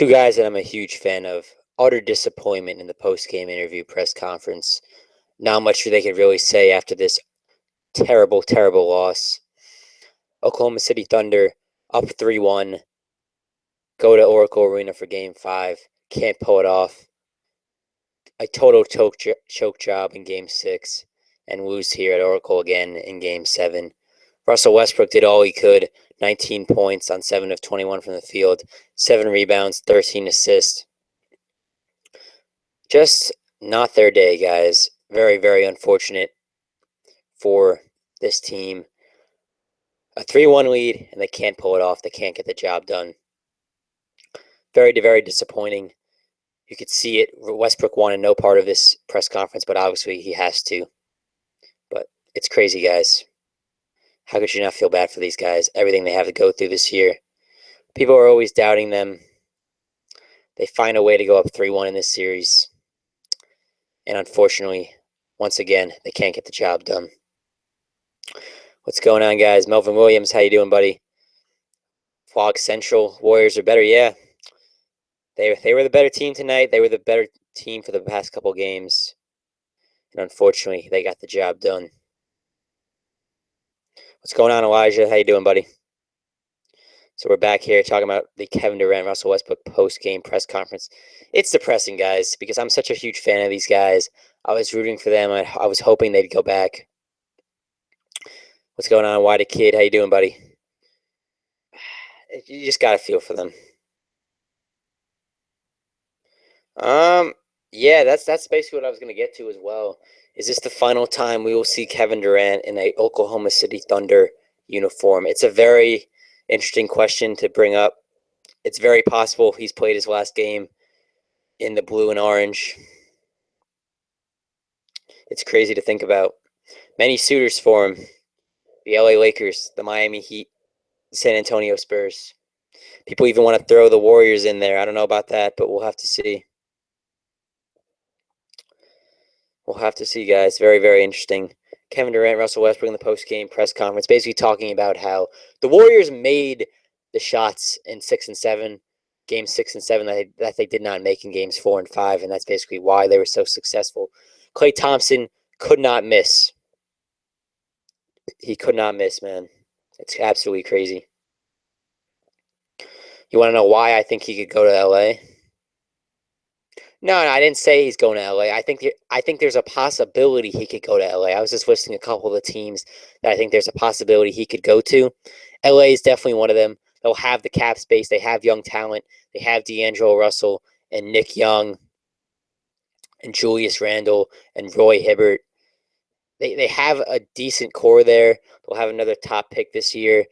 Two guys that I'm a huge fan of. Utter disappointment in the post-game interview press conference. Not much they could really say after this terrible, terrible loss. Oklahoma City Thunder up 3-1. Go to Oracle Arena for Game 5. Can't pull it off. A total choke job in Game 6. And lose here at Oracle again in Game 7. Russell Westbrook did all he could. 19 points on 7 of 21 from the field. 7 rebounds, 13 assists. Just not their day, guys. Very, very unfortunate for this team. A 3-1 lead, and they can't pull it off. They can't get the job done. Very, very disappointing. You could see it. Westbrook wanted no part of this press conference, but obviously he has to. But it's crazy, guys. How could you not feel bad for these guys? Everything they have to go through this year. People are always doubting them. They find a way to go up 3-1 in this series. And unfortunately, once again, they can't get the job done. What's going on, guys? Melvin Williams, how you doing, buddy? Fog Central, Warriors are better, yeah. They were the better team tonight. They were the better team for the past couple games. And unfortunately, they got the job done. What's going on, Elijah? How you doing, buddy? So we're back here talking about the Kevin Durant, Russell Westbrook post-game press conference. It's depressing, guys, because I'm such a huge fan of these guys. I was rooting for them. I was hoping they'd go back. What's going on, Why the Kid? How you doing, buddy? You just got to feel for them. Yeah, that's basically what I was going to get to as well. Is this the final time we will see Kevin Durant in a Oklahoma City Thunder uniform? It's a very interesting question to bring up. It's very possible he's played his last game in the blue and orange. It's crazy to think about. Many suitors for him. The LA Lakers, the Miami Heat, the San Antonio Spurs. People even want to throw the Warriors in there. I don't know about that, but we'll have to see. We'll have to see, guys. Very, very interesting. Kevin Durant, Russell Westbrook in the post-game press conference, basically talking about how the Warriors made the shots in 6 and 7, games 6 and 7 that they did not make in games 4 and 5, and that's basically why they were so successful. Klay Thompson could not miss. He could not miss, man. It's absolutely crazy. You want to know why I think he could go to LA? No, I didn't say he's going to LA. I think there's a possibility he could go to LA. I was just listing a couple of the teams that I think there's a possibility he could go to. LA is definitely one of them. They'll have the cap space. They have young talent. They have D'Angelo Russell and Nick Young and Julius Randle and Roy Hibbert. They have a decent core there. They'll have another top pick this year.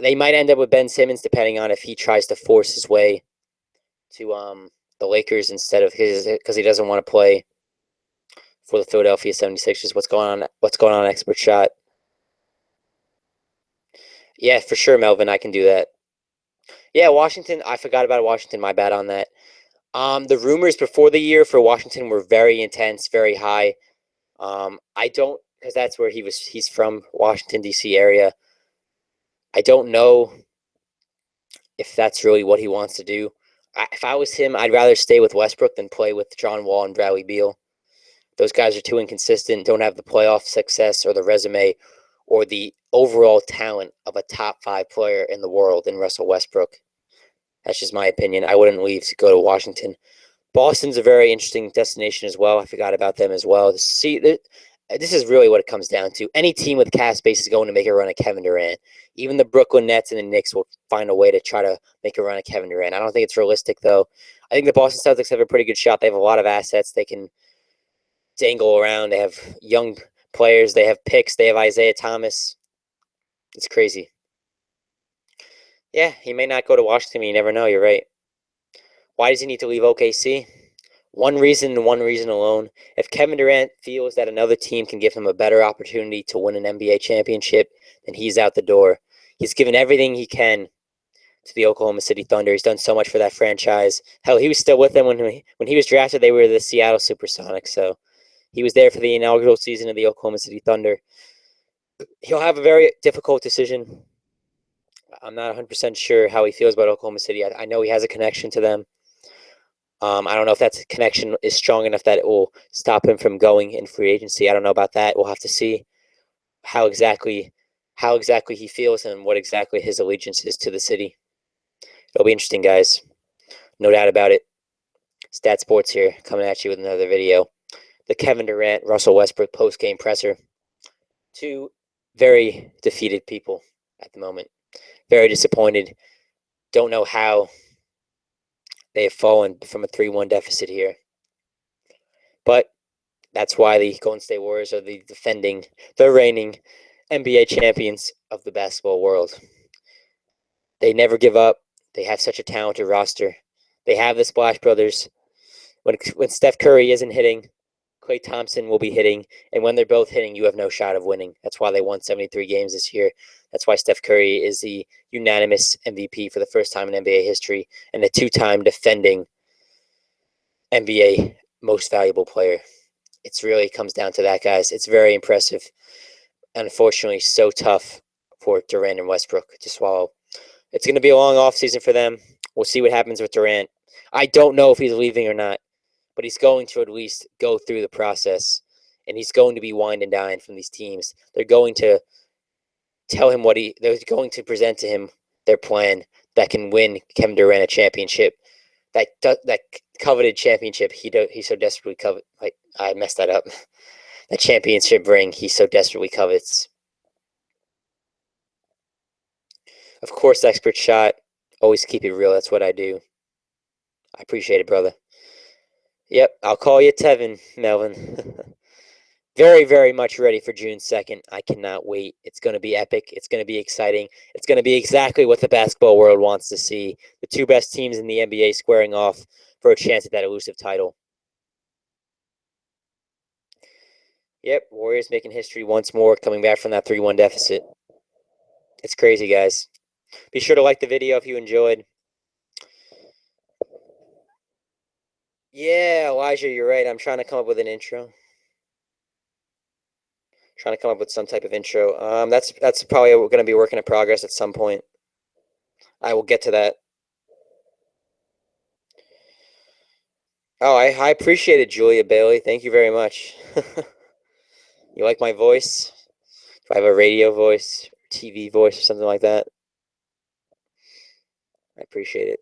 They might end up with Ben Simmons, depending on if he tries to force his way to the Lakers instead of his, because he doesn't want to play for the Philadelphia 76ers. What's going on, Expert Shot? Yeah, for sure, Melvin. I can do that. Yeah, Washington. I forgot about Washington. My bad on that. The rumors before the year for Washington were very intense, very high. I don't, because that's where he's from, Washington, D.C. area. I don't know if that's really what he wants to do. If I was him, I'd rather stay with Westbrook than play with John Wall and Bradley Beal. Those guys are too inconsistent, don't have the playoff success or the resume or the overall talent of a top 5 player in the world in Russell Westbrook. That's just my opinion. I wouldn't leave to go to Washington. Boston's a very interesting destination as well. I forgot about them as well. See, this is really what it comes down to. Any team with cap space is going to make a run at Kevin Durant. Even the Brooklyn Nets and the Knicks will find a way to try to make a run at Kevin Durant. I don't think it's realistic, though. I think the Boston Celtics have a pretty good shot. They have a lot of assets. They can dangle around. They have young players. They have picks. They have Isaiah Thomas. It's crazy. Yeah, he may not go to Washington. You never know. You're right. Why does he need to leave OKC? One reason and one reason alone. If Kevin Durant feels that another team can give him a better opportunity to win an NBA championship, then he's out the door. He's given everything he can to the Oklahoma City Thunder. He's done so much for that franchise. Hell, he was still with them when he was drafted. They were the Seattle Supersonics, so he was there for the inaugural season of the Oklahoma City Thunder. He'll have a very difficult decision I'm not 100% sure how he feels about Oklahoma City. I know he has a connection to them. I don't know if that connection is strong enough that it will stop him from going in free agency. I don't know about that. We'll have to see how exactly he feels and what exactly his allegiance is to the city. It'll be interesting, guys. No doubt about it. Stat Sports here, coming at you with another video. The Kevin Durant, Russell Westbrook post-game presser. Two very defeated people at the moment. Very disappointed. Don't know how they have fallen from a 3-1 deficit here. But that's why the Golden State Warriors are the reigning NBA champions of the basketball world. They never give up. They have such a talented roster. They have the Splash Brothers. When Steph Curry isn't hitting, Klay Thompson will be hitting, and when they're both hitting, you have no shot of winning. That's why they won 73 games this year. That's why Steph Curry is the unanimous MVP for the first time in NBA history and the two-time defending NBA most valuable player. It's really comes down to that, guys. It's very impressive. Unfortunately, so tough for Durant and Westbrook to swallow. It's going to be a long offseason for them. We'll see what happens with Durant. I don't know if he's leaving or not, but he's going to at least go through the process, and he's going to be wined and dined from these teams. They're going to tell him they're going to present to him their plan that can win Kevin Durant a championship. That coveted championship he so desperately covet. I messed that up. That championship ring he so desperately covets. Of course, expert shot. Always keep it real. That's what I do. I appreciate it, brother. Yep, I'll call you Tevin, Melvin. Very, very much ready for June 2nd. I cannot wait. It's going to be epic. It's going to be exciting. It's going to be exactly what the basketball world wants to see. The two best teams in the NBA squaring off for a chance at that elusive title. Yep, Warriors making history once more, coming back from that 3-1 deficit. It's crazy, guys. Be sure to like the video if you enjoyed. Yeah, Elijah, you're right. I'm trying to come up with an intro. Trying to come up with some type of intro. That's probably going to be a work in progress at some point. I will get to that. Oh, I appreciate it, Julia Bailey. Thank you very much. You like my voice? Do I have a radio voice, TV voice, or something like that? I appreciate it.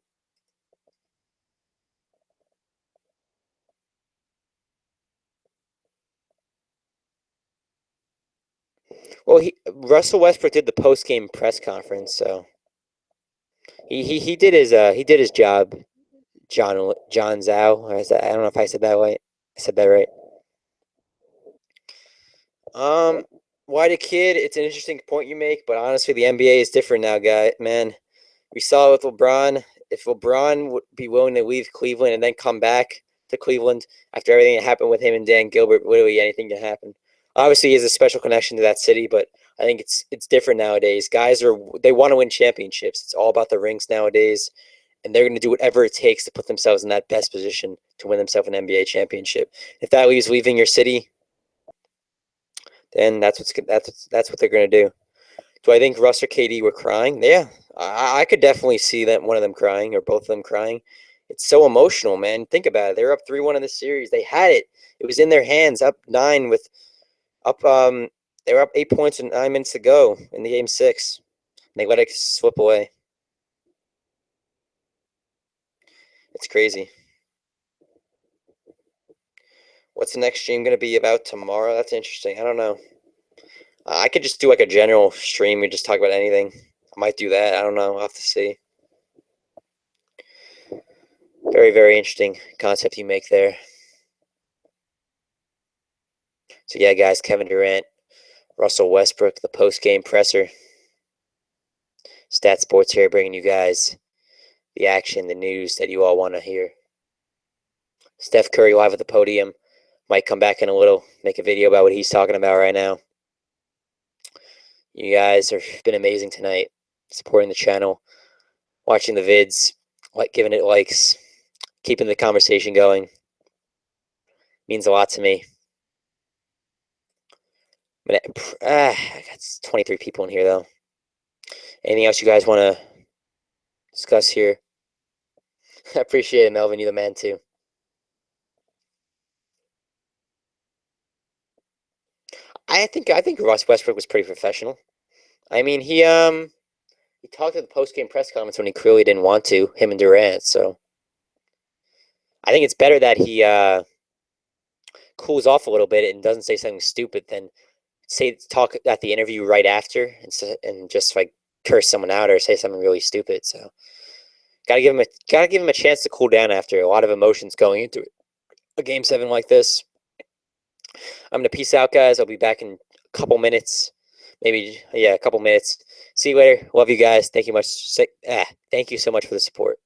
Well, Russell Westbrook did the post game press conference, so he did his job. John Zhao, or I don't know if I said that right. I said that right. Um, why the kid? It's an interesting point you make, but honestly, the NBA is different now, guy. Man, we saw with LeBron. If LeBron would be willing to leave Cleveland and then come back to Cleveland after everything that happened with him and Dan Gilbert, literally anything can happen. Obviously, he has a special connection to that city, but I think it's different nowadays. They want to win championships. It's all about the rings nowadays, and they're going to do whatever it takes to put themselves in that best position to win themselves an NBA championship. If that leaves leaving your city, then that's what they're going to do. Do I think Russ or KD were crying? Yeah, I could definitely see that one of them crying or both of them crying. It's so emotional, man. Think about it. They were up 3-1 in the series. They had it. It was in their hands. Up 9 with up. They were up 8 points with 9 minutes to go in the game 6. They let it slip away. It's crazy. What's the next stream going to be about tomorrow? That's interesting. I don't know. I could just do like a general stream and just talk about anything. I might do that. I don't know. I'll have to see. Very, very interesting concept you make there. So yeah, guys, Kevin Durant, Russell Westbrook, the post-game presser. Stat Sports here, bringing you guys the action, the news that you all want to hear. Steph Curry live at the podium. Might come back in a little, make a video about what he's talking about right now. You guys have been amazing tonight, supporting the channel, watching the vids, giving it likes, keeping the conversation going. Means a lot to me. I got 23 people in here, though. Anything else you guys want to discuss here? I appreciate it, Melvin. You're the man too. I think Ross Westbrook was pretty professional. I mean, he talked at the post game press conference when he clearly didn't want to, him and Durant. So I think it's better that he cools off a little bit and doesn't say something stupid than talk at the interview right after and just like curse someone out or say something really stupid. So gotta give him a chance to cool down after a lot of emotions going into a game seven like this. I'm gonna peace out, guys. I'll be back in a couple minutes, maybe a couple minutes. See you later. Love you guys. Thank you much. Thank you so much for the support.